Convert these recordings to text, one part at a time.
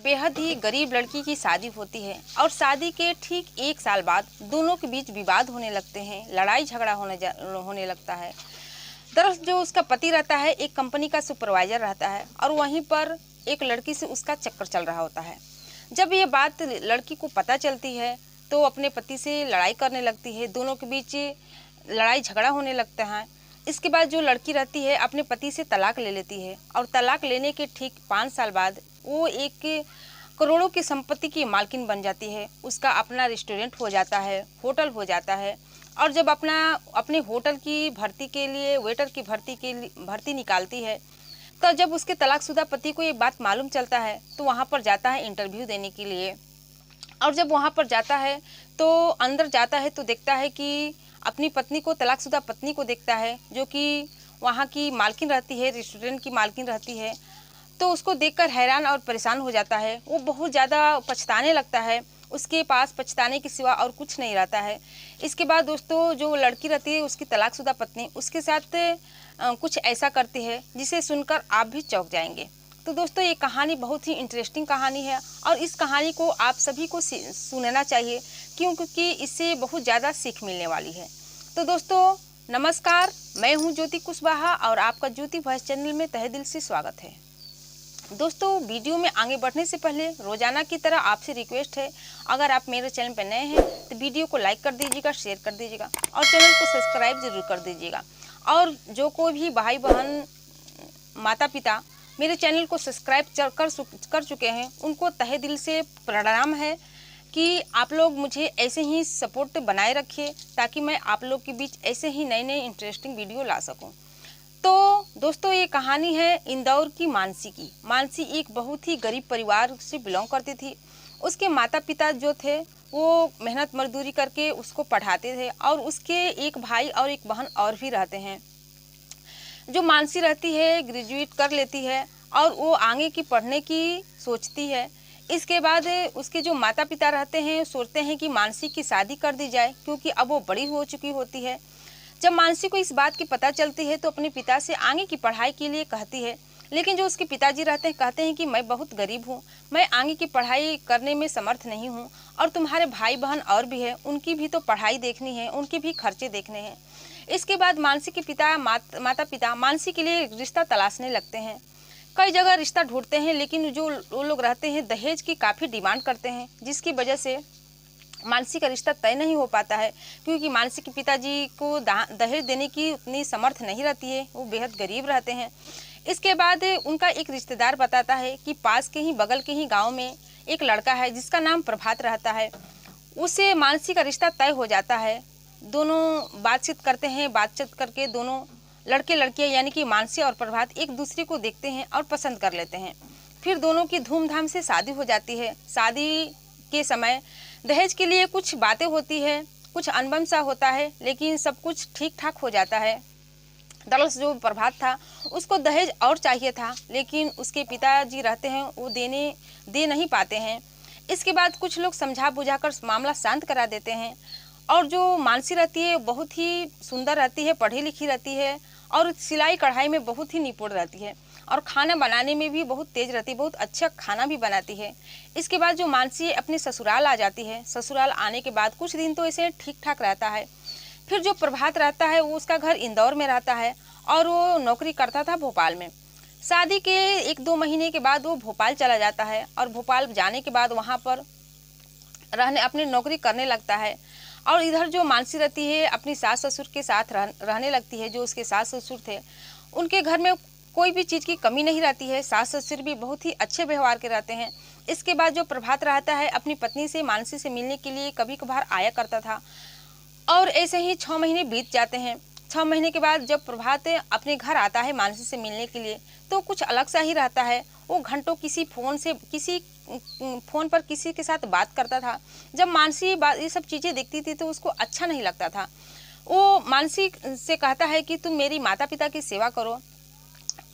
बेहद ही गरीब लड़की की शादी होती है और शादी के ठीक 1 साल बाद दोनों के बीच विवाद होने लगते हैं, लड़ाई झगड़ा होने लगता है। दरअसल जो उसका पति रहता है एक कंपनी का सुपरवाइजर रहता है और वहीं पर एक लड़की से उसका चक्कर चल रहा होता है। जब ये बात लड़की को पता चलती है तो अपने पति से लड़ाई करने लगती है, दोनों के बीच लड़ाई झगड़ा होने लगता है। इसके बाद जो लड़की रहती है अपने पति से तलाक ले लेती है और तलाक लेने के ठीक 5 साल बाद वो एक करोड़ों की संपत्ति की मालकिन बन जाती है। उसका अपना रेस्टोरेंट हो जाता है, होटल हो जाता है और जब अपने होटल की भर्ती के लिए वेटर की भर्ती निकालती है तो जब उसके तलाकशुदा पति को ये बात मालूम चलता है तो वहाँ पर जाता है इंटरव्यू देने के लिए। और जब वहाँ पर जाता है तो अंदर जाता है तो देखता है कि अपनी पत्नी को, तलाकशुदा पत्नी को देखता है जो कि वहाँ की मालकिन रहती है, रेस्टोरेंट की मालकिन रहती है। तो उसको देखकर हैरान और परेशान हो जाता है, वो बहुत ज़्यादा पछताने लगता है। उसके पास पछताने के सिवा और कुछ नहीं रहता है। इसके बाद दोस्तों जो लड़की रहती है उसकी तलाकशुदा पत्नी उसके साथ कुछ ऐसा करती है जिसे सुनकर आप भी चौंक जाएंगे। तो दोस्तों ये कहानी बहुत ही इंटरेस्टिंग कहानी है और इस कहानी को आप सभी को सुनना चाहिए क्योंकि इससे बहुत ज़्यादा सीख मिलने वाली है। तो दोस्तों नमस्कार, मैं हूँ ज्योति कुशवाहा और आपका ज्योति वॉइस चैनल में तहे दिल से स्वागत है। दोस्तों वीडियो में आगे बढ़ने से पहले रोजाना की तरह आपसे रिक्वेस्ट है, अगर आप मेरे चैनल पर नए हैं तो वीडियो को लाइक कर दीजिएगा, शेयर कर दीजिएगा और चैनल को सब्सक्राइब जरूर कर दीजिएगा। और जो कोई भी भाई बहन माता पिता मेरे चैनल को सब्सक्राइब कर चुके हैं उनको तहे दिल से प्रणाम है कि आप लोग मुझे ऐसे ही सपोर्ट बनाए रखिए ताकि मैं आप लोग के बीच ऐसे ही नए नए इंटरेस्टिंग वीडियो ला सकूं। तो दोस्तों ये कहानी है इंदौर की मानसी की। मानसी एक बहुत ही गरीब परिवार से बिलोंग करती थी। उसके माता पिता जो थे वो मेहनत मजदूरी करके उसको पढ़ाते थे और उसके एक भाई और एक बहन और भी रहते हैं। जो मानसी रहती है ग्रेजुएट कर लेती है और वो आगे की पढ़ने की सोचती है। इसके बाद उसके जो माता पिता रहते हैं सोचते हैं कि मानसी की शादी कर दी जाए क्योंकि अब वो बड़ी हो चुकी होती है। जब मानसी को इस बात की पता चलती है तो अपने पिता से आगे की पढ़ाई के लिए कहती है, लेकिन जो उसके पिताजी रहते हैं कहते हैं कि मैं बहुत गरीब हूँ, मैं आगे की पढ़ाई करने में समर्थ नहीं हूँ और तुम्हारे भाई बहन और भी है, उनकी भी तो पढ़ाई देखनी है, उनके भी खर्चे देखने हैं। इसके बाद मानसी के माता पिता मानसी के लिए रिश्ता तलाशने लगते हैं। कई जगह रिश्ता ढूंढते हैं लेकिन जो वो लोग रहते हैं दहेज की काफ़ी डिमांड करते हैं, जिसकी वजह से मानसी का रिश्ता तय नहीं हो पाता है क्योंकि मानसी के पिताजी को दहेज देने की उतनी समर्थ नहीं रहती है, वो बेहद गरीब रहते हैं। इसके बाद उनका एक रिश्तेदार बताता है कि पास के ही बगल के ही गांव में एक लड़का है जिसका नाम प्रभात रहता है, उससे मानसी का रिश्ता तय हो जाता है। दोनों बातचीत करते हैं, बातचीत करके दोनों लड़के लड़कियाँ यानी कि मानसी और प्रभात एक दूसरे को देखते हैं और पसंद कर लेते हैं। फिर दोनों की धूमधाम से शादी हो जाती है। शादी के समय दहेज के लिए कुछ बातें होती है, कुछ अनबन सा होता है, लेकिन सब कुछ ठीक ठाक हो जाता है। दरअसल जो प्रभात था उसको दहेज और चाहिए था लेकिन उसके पिताजी रहते हैं वो दे नहीं पाते हैं। इसके बाद कुछ लोग समझा बुझाकर मामला शांत करा देते हैं। और जो मानसी रहती है बहुत ही सुंदर रहती है, पढ़ी लिखी रहती है और सिलाई कढ़ाई में बहुत ही निपुण रहती है और खाना बनाने में भी बहुत तेज रहती है, बहुत अच्छा खाना भी बनाती है। इसके बाद जो मानसी अपने ससुराल आ जाती है, ससुराल आने के बाद कुछ दिन तो ऐसे ठीक ठाक रहता है। फिर जो प्रभात रहता है वो उसका घर इंदौर में रहता है और वो नौकरी करता था भोपाल में। शादी के 1-2 महीने के बाद वो भोपाल चला जाता है और भोपाल जाने के बाद वहाँ पर अपनी नौकरी करने लगता है। और इधर जो मानसी रहती है अपनी सास ससुर के साथ रहने लगती है। जो उसके सास ससुर थे उनके घर में कोई भी चीज़ की कमी नहीं रहती है, सास ससुर भी बहुत ही अच्छे व्यवहार के रहते हैं। इसके बाद जो प्रभात रहता है अपनी पत्नी से मानसी से मिलने के लिए कभी कभार आया करता था और ऐसे ही 6 महीने बीत जाते हैं। 6 महीने के बाद जब प्रभात अपने घर आता है मानसी से मिलने के लिए तो कुछ अलग सा ही रहता है। वो घंटों किसी फोन पर किसी के साथ बात करता था। जब मानसी ये सब चीज़ें देखती थी तो उसको अच्छा नहीं लगता था। वो मानसी से कहता है कि तुम मेरी माता पिता की सेवा करो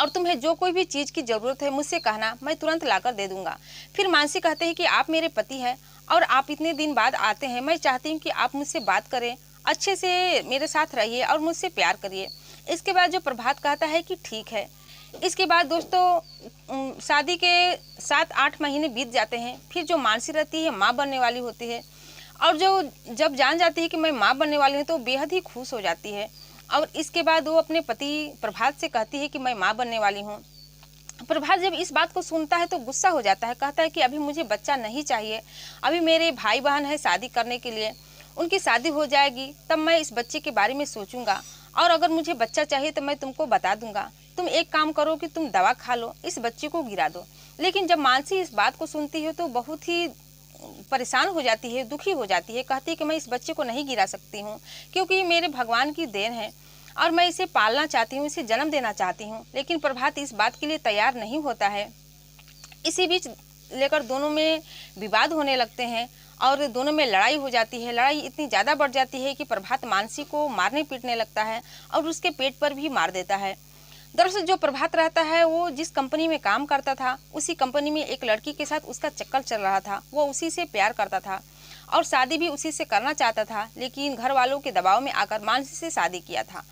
और तुम्हें जो कोई भी चीज़ की ज़रूरत है मुझसे कहना, मैं तुरंत लाकर दे दूंगा। फिर मानसी कहते हैं कि आप मेरे पति हैं और आप इतने दिन बाद आते हैं, मैं चाहती हूँ कि आप मुझसे बात करें, अच्छे से मेरे साथ रहिए और मुझसे प्यार करिए। इसके बाद जो प्रभात कहता है कि ठीक है। इसके बाद दोस्तों शादी के 7-8 महीने बीत जाते हैं। फिर जो मानसी रहती है माँ बनने वाली होती है, और जो जब जान जाती है कि मैं माँ बनने वाली हूँ तो बेहद ही खुश हो जाती है। और इसके बाद वो अपने पति प्रभात से कहती है कि मैं माँ बनने वाली हूँ। प्रभात जब इस बात को सुनता है तो गुस्सा हो जाता है, कहता है कि अभी मुझे बच्चा नहीं चाहिए, अभी मेरे भाई बहन है शादी करने के लिए, उनकी शादी हो जाएगी तब मैं इस बच्चे के बारे में सोचूंगा, और अगर मुझे बच्चा चाहिए तो मैं तुमको बता दूंगा। तुम एक काम करो कि तुम दवा खा लो, इस बच्चे को गिरा दो। लेकिन जब मानसी इस बात को सुनती है तो बहुत ही परेशान हो जाती है, दुखी हो जाती है, कहती है कि मैं इस बच्चे को नहीं गिरा सकती हूँ, क्योंकि ये मेरे भगवान की देन है और मैं इसे पालना चाहती हूँ, इसे जन्म देना चाहती हूँ। लेकिन प्रभात इस बात के लिए तैयार नहीं होता है। इसी बीच लेकर दोनों में विवाद होने लगते हैं और दोनों में लड़ाई हो जाती है। लड़ाई इतनी ज़्यादा बढ़ जाती है कि प्रभात मानसी को मारने पीटने लगता है और उसके पेट पर भी मार देता है। दरअसल जो प्रभात रहता है वो जिस कंपनी में काम करता था उसी कंपनी में एक लड़की के साथ उसका चक्कर चल रहा था। वो उसी से प्यार करता था और शादी भी उसी से करना चाहता था, लेकिन घर वालों के दबाव में आकर मानसी से शादी किया था।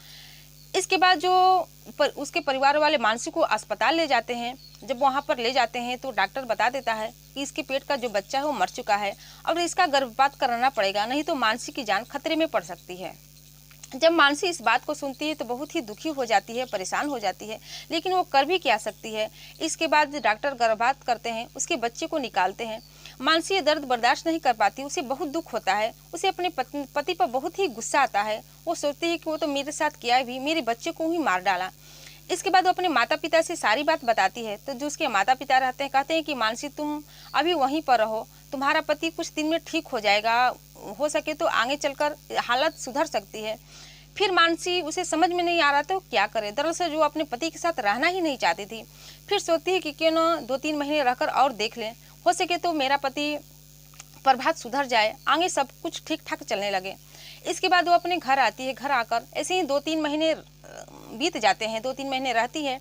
इसके बाद जो उसके परिवार वाले मानसी को अस्पताल ले जाते हैं। जब वहाँ पर ले जाते हैं तो डॉक्टर बता देता है कि इसके पेट का जो बच्चा है वो मर चुका है और इसका गर्भपात कराना पड़ेगा, नहीं तो मानसी की जान खतरे में पड़ सकती है। जब मानसी इस बात को सुनती है तो बहुत ही दुखी हो जाती है, परेशान हो जाती है, लेकिन वो कर भी क्या सकती है। इसके बाद डॉक्टर गर्भपात करते हैं, उसके बच्चे को निकालते हैं। मानसी ये दर्द बर्दाश्त नहीं कर पाती, उसे बहुत दुख होता है, उसे अपने पति पर बहुत ही गुस्सा आता है। वो सोचती है कि वो तो मेरे साथ किया भी, मेरे बच्चे को ही मार डाला। इसके बाद वो अपने माता पिता से सारी बात बताती है। तो जो उसके माता पिता रहते हैं कहते हैं कि मानसी तुम अभी वहीं पर रहो, तुम्हारा पति कुछ दिन में ठीक हो जाएगा, हो सके तो आगे चलकर हालत सुधर सकती है। फिर मानसी उसे समझ में नहीं आ रहा था वो क्या करे। दरअसल जो अपने पति के साथ रहना ही नहीं चाहती थी। फिर सोचती है कि क्यों ना 2-3 महीने रहकर और देख लें, हो सके तो मेरा पति प्रभात सुधर जाए, आगे सब कुछ ठीक ठाक चलने लगे। इसके बाद वो अपने घर आती है। घर आकर ऐसे ही 2-3 महीने बीत जाते हैं, 2-3 महीने रहती है।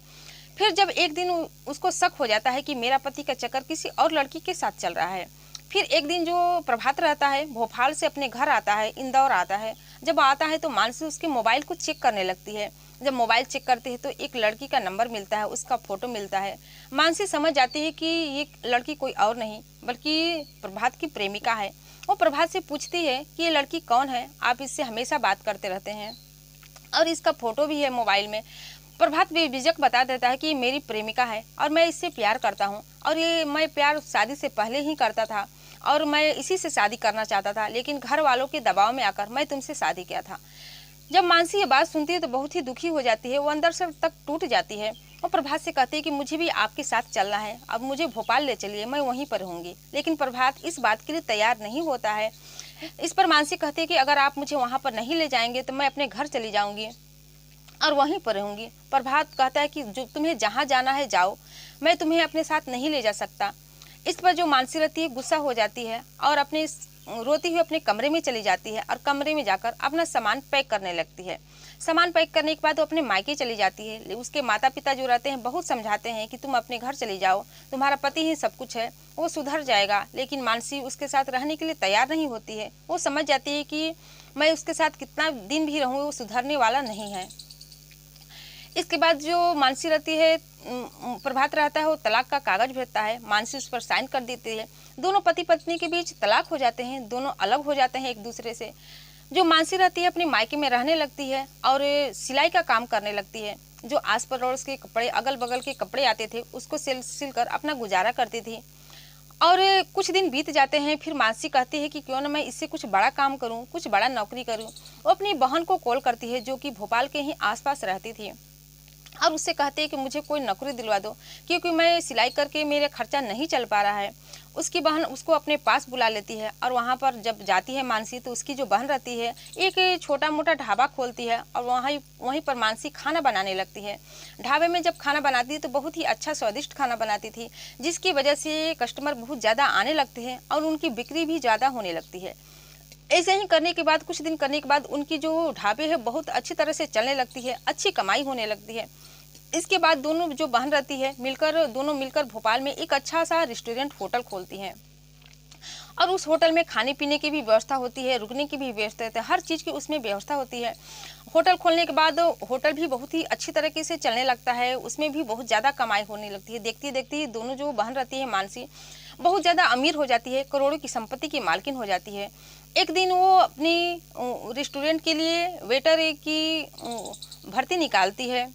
फिर जब एक दिन उसको शक हो जाता है कि मेरा पति का चक्कर किसी और लड़की के साथ चल रहा है। फिर एक दिन जो प्रभात रहता है भोपाल से अपने घर आता है, इंदौर आता है। जब आता है तो मानसी उसके मोबाइल को चेक करने लगती है। जब मोबाइल चेक करते हैं तो एक लड़की का नंबर मिलता है, उसका फोटो मिलता है। मानसी समझ जाती है कि ये लड़की कोई और नहीं बल्कि प्रभात की प्रेमिका है। वो प्रभात से पूछती है कि ये लड़की कौन है, आप इससे हमेशा बात करते रहते हैं और इसका फोटो भी है मोबाइल में। प्रभात बेझिझक बता देता है कि ये मेरी प्रेमिका है और मैं इससे प्यार करता हूँ, और ये मैं प्यार शादी से पहले ही करता था और मैं इसी से शादी करना चाहता था, लेकिन घर वालों के दबाव में आकर मैं तुमसे शादी किया था। जब मानसी ये बात सुनती है तो बहुत ही दुखी हो जाती है, वो अंदर से तक टूट जाती है। और प्रभात से कहती है कि मुझे भी आपके साथ चलना है, अब मुझे भोपाल ले चलिए, मैं वहीं पर रहूँगी। लेकिन प्रभात इस बात के लिए तैयार नहीं होता है। इस पर मानसी कहती है कि अगर आप मुझे वहाँ पर नहीं ले जाएंगे तो मैं अपने घर चली जाऊँगी और वहीं पर रहूँगी। प्रभात कहता है कि जो तुम्हें जहाँ जाना है जाओ, मैं तुम्हें अपने साथ नहीं ले जा सकता। इस पर जो मानसी रहती है गुस्सा हो जाती है और अपने रोती हुई अपने कमरे में चली जाती है और कमरे में जाकर अपना सामान पैक करने लगती है। सामान पैक करने के बाद वो अपने मायके चली जाती है। उसके माता पिता जो रहते हैं बहुत समझाते हैं कि तुम अपने घर चली जाओ, तुम्हारा पति ही सब कुछ है, वो सुधर जाएगा। लेकिन मानसी उसके साथ रहने के लिए तैयार नहीं होती है। वो समझ जाती है कि मैं उसके साथ कितना दिन भी रहूँ वो सुधरने वाला नहीं है। इसके बाद जो मानसी रहती है प्रभात रहता है वो तलाक का कागज भेजता है, मानसी उस पर साइन कर देती है। दोनों पति पत्नी के बीच तलाक हो जाते हैं, दोनों अलग हो जाते हैं एक दूसरे से। जो मानसी रहती है अपने मायके में रहने लगती है और सिलाई का काम करने लगती है। जो आस पड़ोस के कपड़े, अगल बगल के कपड़े आते थे उसको सिल कर अपना गुजारा करती थी। और कुछ दिन बीत जाते हैं। फिर मानसी कहती है कि क्यों ना मैं इससे कुछ बड़ा काम करूं, कुछ बड़ा नौकरी करूं। वो अपनी बहन को कॉल करती है जो कि भोपाल के ही आसपास रहती थी और उससे कहते हैं कि मुझे कोई नौकरी दिलवा दो, क्योंकि मैं सिलाई करके मेरा खर्चा नहीं चल पा रहा है। उसकी बहन उसको अपने पास बुला लेती है और वहाँ पर जब जाती है मानसी तो उसकी जो बहन रहती है एक छोटा मोटा ढाबा खोलती है और वहीं पर मानसी खाना बनाने लगती है। ढाबे में जब खाना बनाती है तो बहुत ही अच्छा स्वादिष्ट खाना बनाती थी, जिसकी वजह से कस्टमर बहुत ज़्यादा आने लगते हैं और उनकी बिक्री भी ज़्यादा होने लगती है। ऐसे ही करने के बाद कुछ दिन करने के बाद उनकी जो ढाबे है बहुत अच्छी तरह से चलने लगती है, अच्छी कमाई होने लगती है। इसके बाद दोनों जो बहन रहती है दोनों मिलकर भोपाल में एक अच्छा सा रेस्टोरेंट होटल खोलती हैं और उस होटल में खाने पीने की भी व्यवस्था होती है, रुकने की भी व्यवस्था होती है, हर चीज़ की उसमें व्यवस्था होती है। होटल खोलने के बाद होटल भी बहुत ही अच्छी तरीके से चलने लगता है, उसमें भी बहुत ज़्यादा कमाई होने लगती है। देखती-देखती ही दोनों जो बहन रहती है मानसी, बहुत ज़्यादा अमीर हो जाती है, करोड़ों की संपत्ति की मालकिन हो जाती है। एक दिन वो अपनी रेस्टोरेंट के लिए वेटर की भर्ती निकालती है,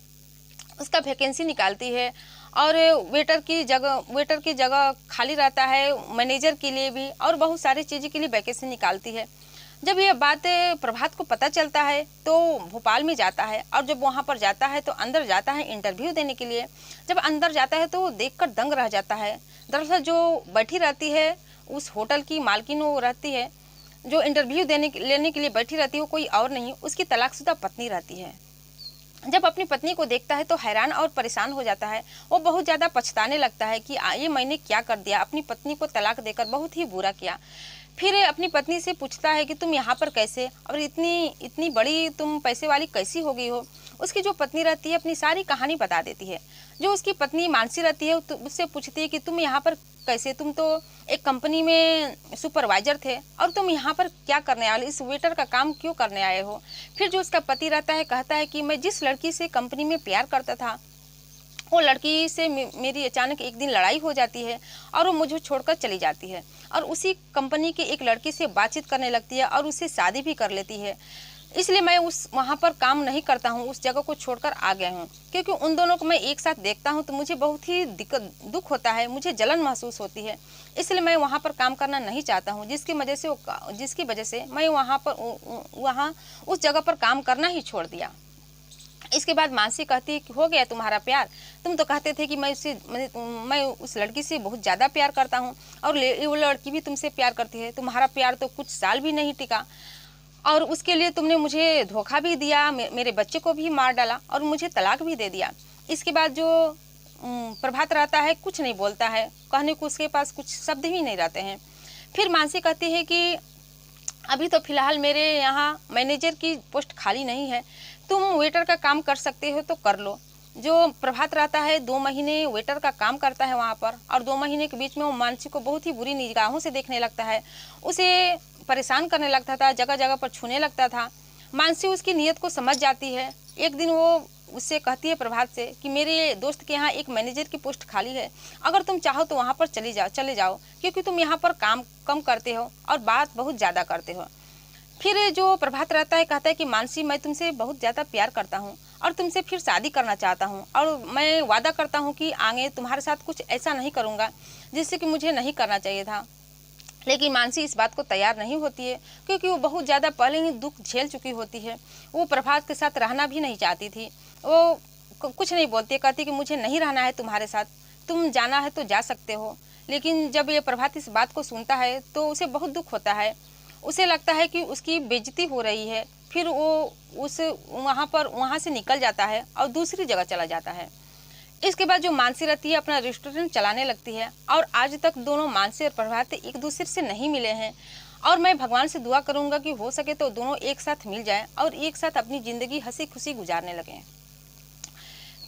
उसका वैकेंसी निकालती है और वेटर की जगह खाली रहता है, मैनेजर के लिए भी और बहुत सारी चीज़ों के लिए वैकेंसी निकालती है। जब ये बात प्रभात को पता चलता है तो भोपाल में जाता है और जब वहाँ पर जाता है तो अंदर जाता है इंटरव्यू देने के लिए। जब अंदर जाता है तो देखकर दंग रह जाता है। दरअसल जो बैठी रहती है उस होटल की मालकिन वो रहती है, जो इंटरव्यू लेने के लिए बैठी रहती है वो कोई और नहीं, उसकी तलाकशुदा पत्नी रहती है। जब अपनी पत्नी को देखता है तो हैरान और परेशान हो जाता है। वो बहुत ज़्यादा पछताने लगता है कि ये मैंने क्या कर दिया, अपनी पत्नी को तलाक देकर बहुत ही बुरा किया। फिर अपनी पत्नी से पूछता है कि तुम यहाँ पर कैसे और इतनी बड़ी तुम पैसे वाली कैसी हो गई हो। उसकी जो पत्नी रहती है अपनी सारी कहानी बता देती है। जो उसकी पत्नी मानसी रहती है तो उससे पूछती है कि तुम यहाँ पर कैसे, तुम तो एक कंपनी में सुपरवाइजर थे और तुम यहाँ पर क्या करने आए, इस वेटर का काम क्यों करने आए हो। फिर जो उसका पति रहता है कहता है कि मैं जिस लड़की से कंपनी में प्यार करता था वो लड़की से मेरी अचानक एक दिन लड़ाई हो जाती है और वो मुझे छोड़कर चली जाती है और उसी कंपनी के एक लड़की से बातचीत करने लगती है और उससे शादी भी कर लेती है। इसलिए मैं वहाँ पर काम नहीं करता हूँ, उस जगह को छोड़कर आ गया हूँ, क्योंकि उन दोनों को मैं एक साथ देखता हूँ तो मुझे बहुत ही दुख होता है, मुझे जलन महसूस होती है। इसलिए मैं वहाँ पर काम करना नहीं चाहता हूँ, जिसकी वजह से मैं वहाँ उस जगह पर काम करना ही छोड़ दिया। इसके बाद मानसी कहती है कि हो गया तुम्हारा प्यार, तुम तो कहते थे कि मैं उस लड़की से बहुत ज़्यादा प्यार करता हूँ और वो लड़की भी तुमसे प्यार करती है। तुम्हारा प्यार तो कुछ साल भी नहीं टिका और उसके लिए तुमने मुझे धोखा भी दिया, मेरे बच्चे को भी मार डाला और मुझे तलाक भी दे दिया। इसके बाद जो प्रभात रहता है कुछ नहीं बोलता है, कहने को उसके पास कुछ शब्द ही नहीं रहते हैं। फिर मानसी कहती है कि अभी तो फिलहाल मेरे यहाँ मैनेजर की पोस्ट खाली नहीं है, तुम वेटर का काम कर सकते हो तो कर लो। जो प्रभात रहता है 2 महीने वेटर का काम करता है वहाँ पर और 2 महीने के बीच में वो मानसी को बहुत ही बुरी निगाहों से देखने लगता है, उसे परेशान करने लगता था, जगह जगह पर छूने लगता था। मानसी उसकी नीयत को समझ जाती है। एक दिन वो उससे कहती है प्रभात से कि मेरे दोस्त के यहाँ एक मैनेजर की पोस्ट खाली है, अगर तुम चाहो तो वहाँ पर चले जाओ क्योंकि तुम यहाँ पर काम कम करते हो और बात बहुत ज़्यादा करते हो। फिर जो प्रभात रहता है कहता है कि मानसी मैं तुमसे बहुत ज़्यादा प्यार करता हूँ और तुमसे फिर शादी करना चाहता हूँ और मैं वादा करता हूँ कि आगे तुम्हारे साथ कुछ ऐसा नहीं करूँगा जिससे कि मुझे नहीं करना चाहिए था। लेकिन मानसी इस बात को तैयार नहीं होती है क्योंकि वो बहुत ज़्यादा पहले ही दुख झेल चुकी होती है। वो प्रभात के साथ रहना भी नहीं चाहती थी। वो कुछ नहीं बोलती, कहती कि मुझे नहीं रहना है तुम्हारे साथ, तुम जाना है तो जा सकते हो। लेकिन जब ये प्रभात इस बात को सुनता है तो उसे बहुत दुख होता है। उसे लगता है कि उसकी बेइज्जती हो रही है। फिर वो वहाँ से निकल जाता है और दूसरी जगह चला जाता है। इसके बाद जो मानसी रहती है अपना रेस्टोरेंट चलाने लगती है और आज तक दोनों मानसी और प्रभात एक दूसरे से नहीं मिले हैं और मैं भगवान से दुआ करूंगा कि हो सके तो दोनों एक साथ मिल जाएं और एक साथ अपनी ज़िंदगी हंसी खुशी गुजारने लगें।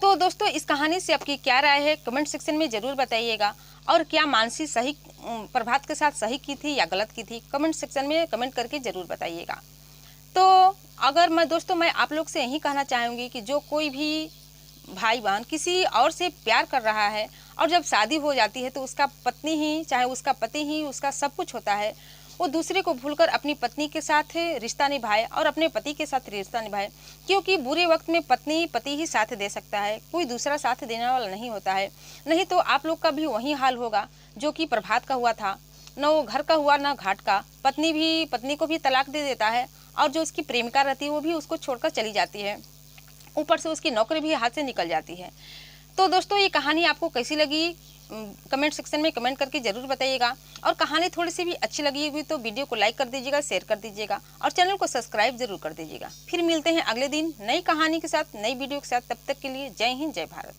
तो दोस्तों इस कहानी से आपकी क्या राय है कमेंट सेक्शन में ज़रूर बताइएगा और क्या मानसी सही प्रभात के साथ सही की थी या गलत की थी, कमेंट सेक्शन में कमेंट करके ज़रूर बताइएगा। तो अगर मैं आप लोग से यही कहना चाहूँगी कि जो कोई भी भाई बहन किसी और से प्यार कर रहा है और जब शादी हो जाती है तो उसका पत्नी ही चाहे उसका पति ही उसका सब कुछ होता है, वो दूसरे को भूलकर अपनी पत्नी के साथ रिश्ता निभाए और अपने पति के साथ रिश्ता निभाए, क्योंकि बुरे वक्त में पति ही साथ दे सकता है, कोई दूसरा साथ देने वाला नहीं होता है। नहीं तो आप लोग का भी वही हाल होगा जो कि प्रभात का हुआ था, न वो घर का हुआ न घाट का। पत्नी को भी तलाक दे देता है और जो उसकी प्रेमिका रहती है वो भी उसको छोड़कर चली जाती है, ऊपर से उसकी नौकरी भी हाथ से निकल जाती है। तो दोस्तों ये कहानी आपको कैसी लगी कमेंट सेक्शन में कमेंट करके ज़रूर बताइएगा और कहानी थोड़ी सी भी अच्छी लगी हुई तो वीडियो को लाइक कर दीजिएगा, शेयर कर दीजिएगा और चैनल को सब्सक्राइब जरूर कर दीजिएगा। फिर मिलते हैं अगले दिन नई कहानी के साथ, नई वीडियो के साथ। तब तक के लिए जय हिंद, जय भारत।